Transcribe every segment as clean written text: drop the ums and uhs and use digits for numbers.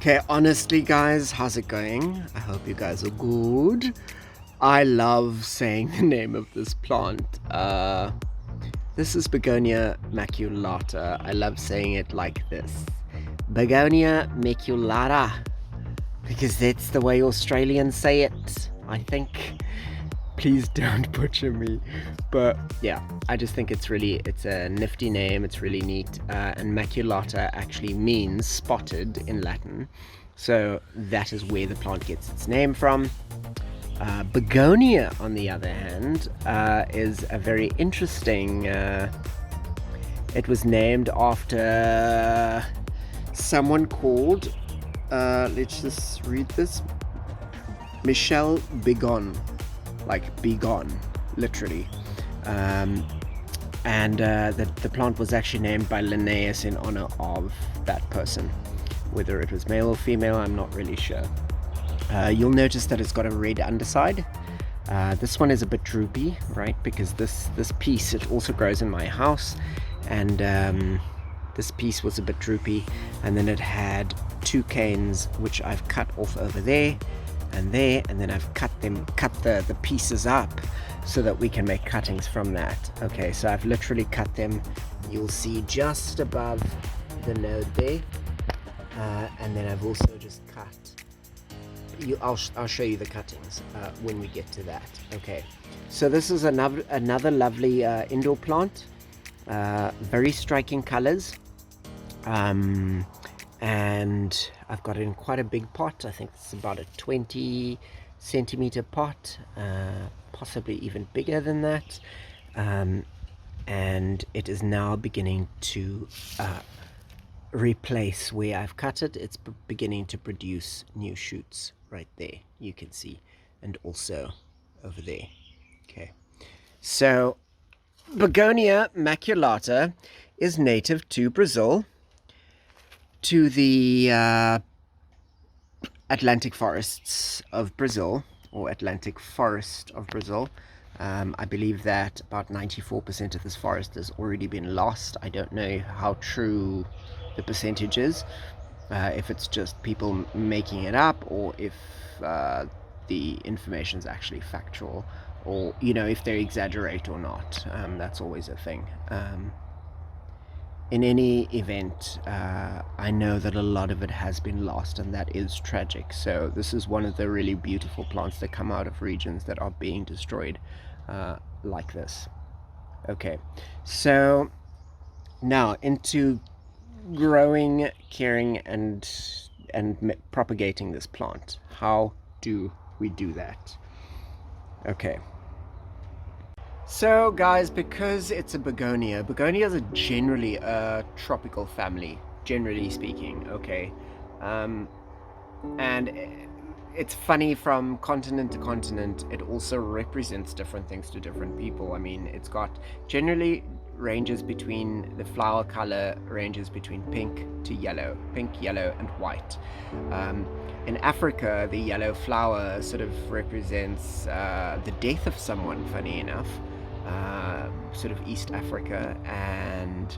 Okay, honestly, guys, how's it going? I hope you guys are good. I love saying the name of this plant. This is Begonia maculata. I love saying it like this. Begonia maculata. Because that's the way Australians say it, I think. Please don't butcher me. But yeah, I just think it's a nifty name. It's really neat. And maculata actually means spotted in Latin. So that is where the plant gets its name from. Begonia, on the other hand, is a very interesting. It was named after someone called, let's just read this, Michel Begon, like Begon, literally. And the plant was actually named by Linnaeus in honor of that person. Whether it was male or female, I'm not really sure. You'll notice that it's got a red underside. This one is a bit droopy, right? Because this piece, it also grows in my house, and this piece was a bit droopy, and then it had two canes which I've cut off over there, and then I've cut the pieces up so that we can make cuttings from that. Okay, so I've literally cut them. You'll see just above the node there, and then I've also just cut. I'll show you the cuttings when we get to that. Okay, so this is another lovely indoor plant. Very striking colors. And I've got it in quite a big pot. I think it's about a 20 centimeter pot, possibly even bigger than that. And it is now beginning to replace where I've cut it. It's beginning to produce new shoots right there, you can see, and also over there. Okay, so Begonia maculata is native to Brazil, to the Atlantic forests of Brazil, or Atlantic forest of Brazil. I believe that about 94% of this forest has already been lost. I don't know how true the percentage is, if it's just people making it up, or if the information is actually factual, or if they exaggerate or not. That's always a thing. In any event, I know that a lot of it has been lost, and that is tragic. So this is one of the really beautiful plants that come out of regions that are being destroyed like this. Okay, so now into growing, caring, and propagating this plant. How do we do that? Okay. So guys, because it's a begonias are generally a tropical family, generally speaking, okay? And it's funny, from continent to continent, it also represents different things to different people. I mean, it's got generally ranges between, the flower color ranges between pink, yellow, and white. In Africa, the yellow flower sort of represents the death of someone, funny enough. Sort of East Africa, and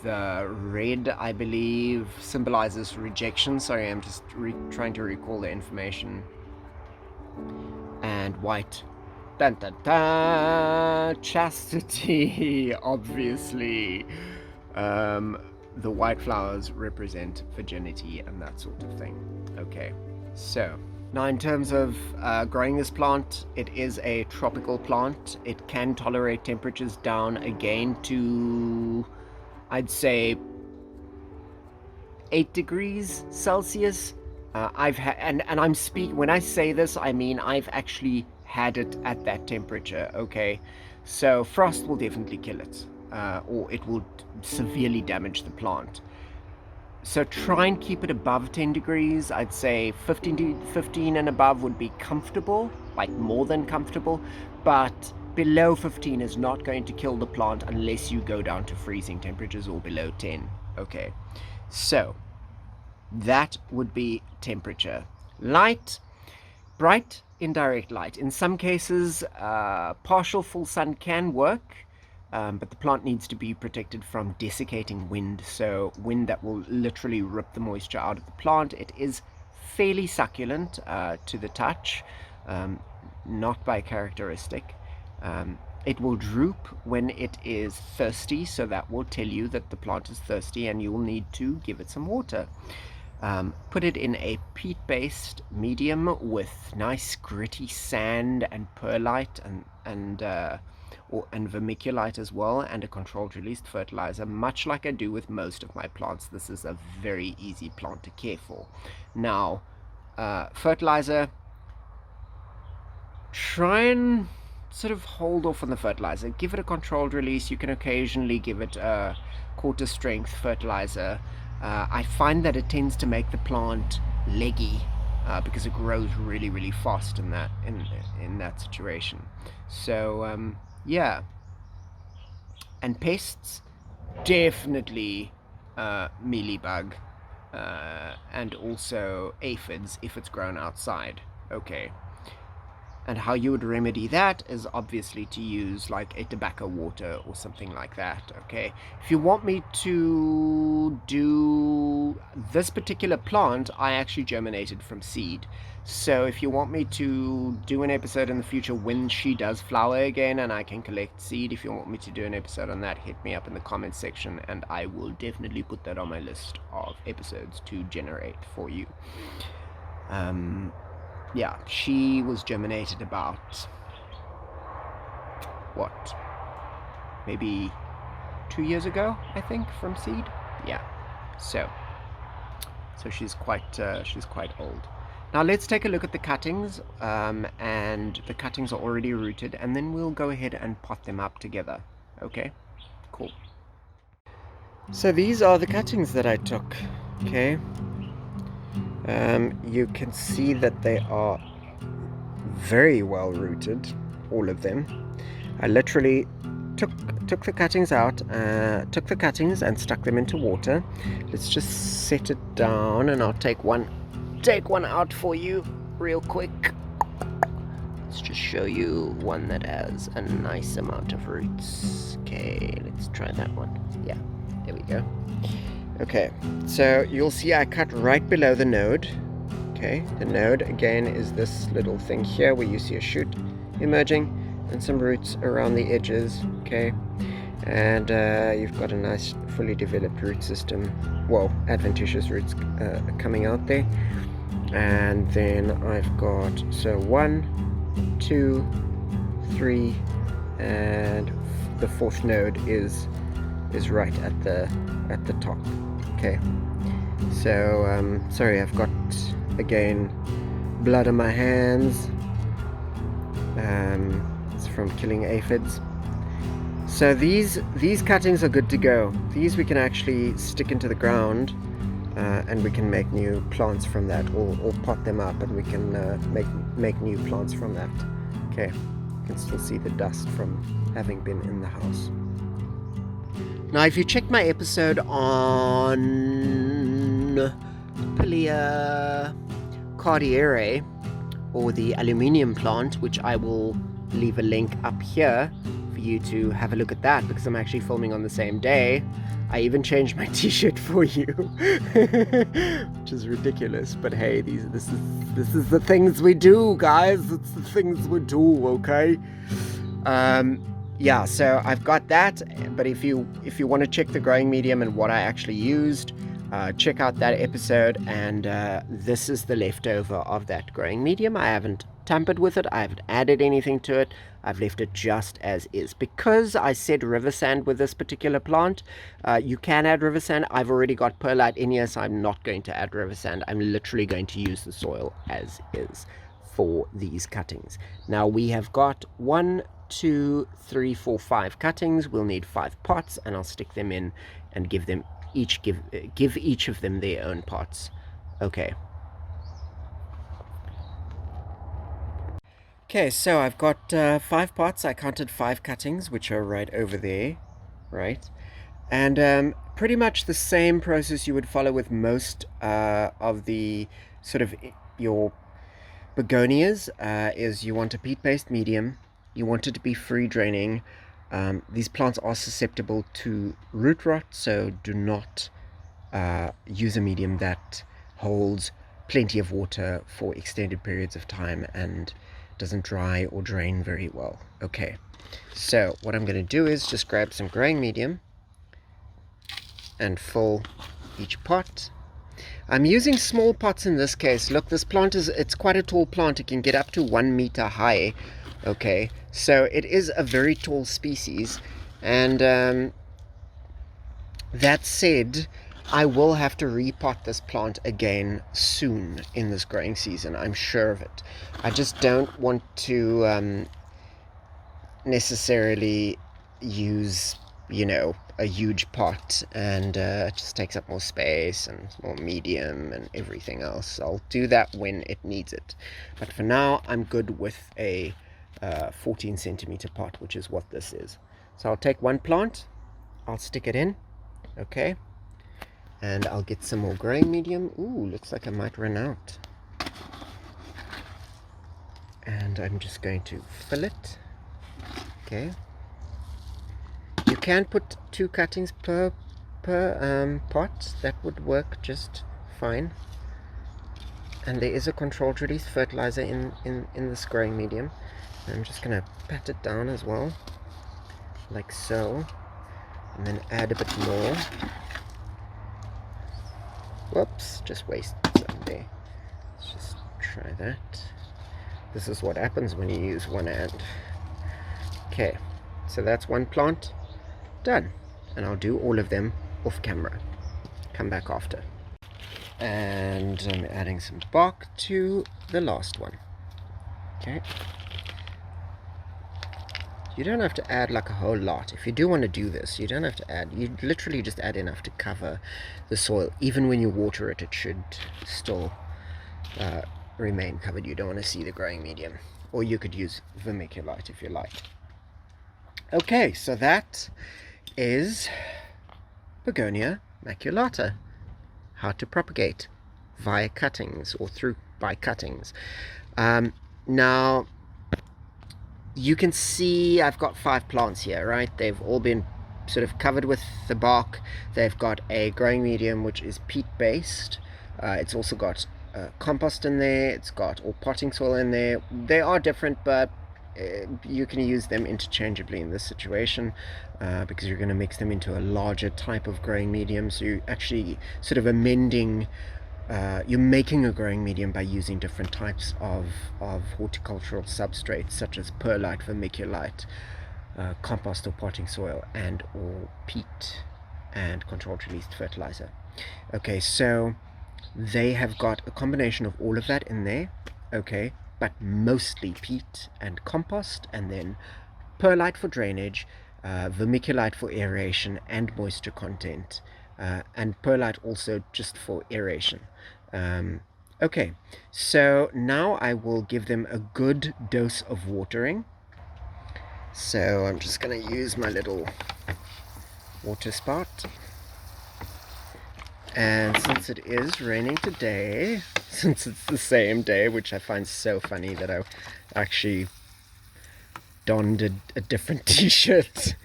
the red, I believe, symbolizes rejection. Sorry, I'm just trying to recall the information. And white, dun dun dun, chastity, obviously. The white flowers represent virginity and that sort of thing. Okay, so now in terms of growing this plant, it is a tropical plant. It can tolerate temperatures down again to, I'd say, 8 degrees Celsius. I've had, and I'm when I say this, I mean I've actually had it at that temperature. Okay, so frost will definitely kill it, or it will severely damage the plant. So try and keep it above 10 degrees. I'd say 15 and above would be comfortable, like more than comfortable, but below 15 is not going to kill the plant unless you go down to freezing temperatures or below 10. Okay, so that would be temperature. Light, bright, indirect light. In some cases, partial full sun can work. but the plant needs to be protected from desiccating wind, so wind that will literally rip the moisture out of the plant. It is fairly succulent to the touch, not by characteristic. It will droop when it is thirsty, so that will tell you that the plant is thirsty and you will need to give it some water. Put it in a peat-based medium with nice gritty sand and perlite and vermiculite as well, and a controlled release fertilizer, much like I do with most of my plants. This is a very easy plant to care for. Now, fertilizer, try and sort of hold off on the fertilizer. Give it a controlled release. You can occasionally give it a quarter strength fertilizer. I find that it tends to make the plant leggy because it grows really, really fast in that situation. So yeah. And pests, definitely mealybug, and also aphids if it's grown outside. Okay. And how you would remedy that is obviously to use like a tobacco water or something like that, okay? If you want me to do this particular plant, I actually germinated from seed. So if you want me to do an episode in the future when she does flower again and I can collect seed, if you want me to do an episode on that, hit me up in the comments section and I will definitely put that on my list of episodes to generate for you. Yeah, she was germinated about, what, maybe 2 years ago, I think, from seed. Yeah, so she's quite old. Now let's take a look at the cuttings, and the cuttings are already rooted, and then we'll go ahead and pot them up together. Okay, cool. So these are the cuttings that I took. Okay. You can see that they are very well rooted, all of them. I literally took the cuttings out, took the cuttings and stuck them into water. Let's just set it down and I'll take one out for you real quick. Let's just show you one that has a nice amount of roots. Okay, let's try that one. Yeah, there we go. Okay, so you'll see I cut right below the node. Okay, the node again is this little thing here where you see a shoot emerging and some roots around the edges. Okay, and you've got a nice fully developed root system, well, adventitious roots coming out there. And then I've got, so 1, 2, 3, and the fourth node is right at the top. Okay, so sorry, I've got again blood on my hands. It's from killing aphids. So these cuttings are good to go. These we can actually stick into the ground, and we can make new plants from that, or pot them up and we can make new plants from that. Okay, you can still see the dust from having been in the house. Now, if you check my episode on Pilia cardiere, or the aluminium plant, which I will leave a link up here for you to have a look at that, because I'm actually filming on the same day. I even changed my t-shirt for you, which is ridiculous, but hey, this is the things we do, guys. It's the things we do, okay? Yeah, so I've got that, but if you want to check the growing medium and what I actually used, check out that episode, and this is the leftover of that growing medium. I haven't tampered with it, I haven't added anything to it, I've left it just as is. Because I said river sand with this particular plant, you can add river sand. I've already got perlite in here, so I'm not going to add river sand. I'm literally going to use the soil as is for these cuttings. Now we have got 1, 2, 3, 4, 5 cuttings. We'll need 5 pots, and I'll stick them in and give each of them their own pots. Okay, so I've got 5 pots. I counted 5 cuttings, which are right over there, right? And pretty much the same process you would follow with most of the sort of your begonias, is you want a peat-based medium, you want it to be free draining, These plants are susceptible to root rot, so do not use a medium that holds plenty of water for extended periods of time and doesn't dry or drain very well. Okay, so what I'm going to do is just grab some growing medium and fill each pot. I'm using small pots in this case. Look, this plant it's quite a tall plant. It can get up to 1 meter high. Okay, so it is a very tall species, and that said, I will have to repot this plant again soon in this growing season. I'm sure of it. I just don't want to necessarily use, a huge pot, and it just takes up more space and more medium and everything else. I'll do that when it needs it. But for now, I'm good with a 14 centimeter pot, which is what this is. So I'll take one plant, I'll stick it in, okay, and I'll get some more growing medium. Ooh, looks like I might run out. And I'm just going to fill it. Okay. You can put 2 cuttings per pot. That would work just fine. And there is a controlled release fertilizer in this growing medium. I'm just going to pat it down as well, like so, and then add a bit more. Whoops, just wasted some there. Let's just try that. This is what happens when you use one hand. Okay, so that's one plant done, and I'll do all of them off camera. Come back after. And I'm adding some bark to the last one. Okay. You don't have to add like a whole lot. If you do want to do this, you don't have to add. You literally just add enough to cover the soil. Even when you water it, it should still remain covered. You don't want to see the growing medium. Or you could use vermiculite if you like. Okay, so that is Begonia maculata. How to propagate via cuttings or by cuttings. Now, you can see I've got 5 plants here, right? They've all been sort of covered with the bark. They've got a growing medium which is peat based. It's also got compost in there. It's got all potting soil in there. They are different, but you can use them interchangeably in this situation because you're going to mix them into a larger type of growing medium. So you're actually sort of amending, you're making a growing medium by using different types of horticultural substrates such as perlite, vermiculite, compost or potting soil, and or peat and controlled released fertilizer. Okay, so they have got a combination of all of that in there, okay, but mostly peat and compost, and then perlite for drainage, vermiculite for aeration and moisture content, and perlite also just for aeration. Okay, so now I will give them a good dose of watering. So I'm just going to use my little water spout. And since it is raining today, since it's the same day, which I find so funny that I actually donned a different t-shirt,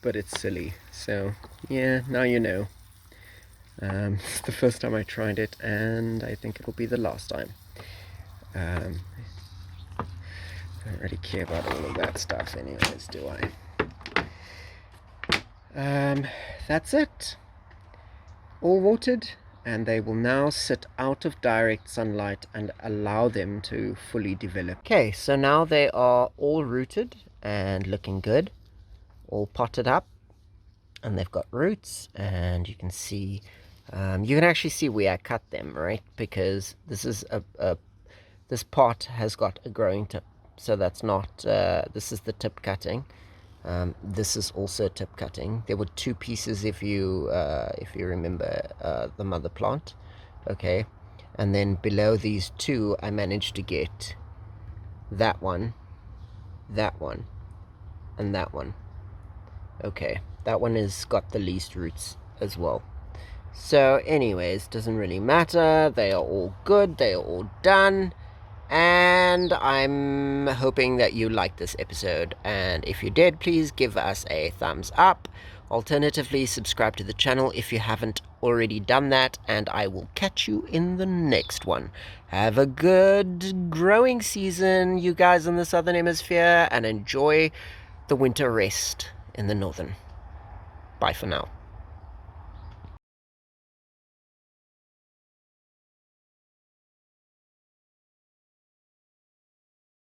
but it's silly. So yeah, now you know. It's the first time I tried it, and I think it'll be the last time. I don't really care about all of that stuff anyways, do I? That's it. All watered, and they will now sit out of direct sunlight and allow them to fully develop. Okay, so now they are all rooted and looking good, all potted up, and they've got roots, and you can see, you can actually see where I cut them, right? Because this is this pot has got a growing tip, so that's not, this is the tip cutting. This is also tip cutting. There were 2 pieces if you remember the mother plant, okay, and then below these 2 I managed to get that one, and that one. Okay, that one has got the least roots as well. So anyways, doesn't really matter. They are all good. They are all done. And and I'm hoping that you liked this episode, and if you did, please give us a thumbs up. Alternatively, subscribe to the channel if you haven't already done that, and I will catch you in the next one. Have a good growing season, you guys in the Southern Hemisphere, and enjoy the winter rest in the Northern. Bye for now.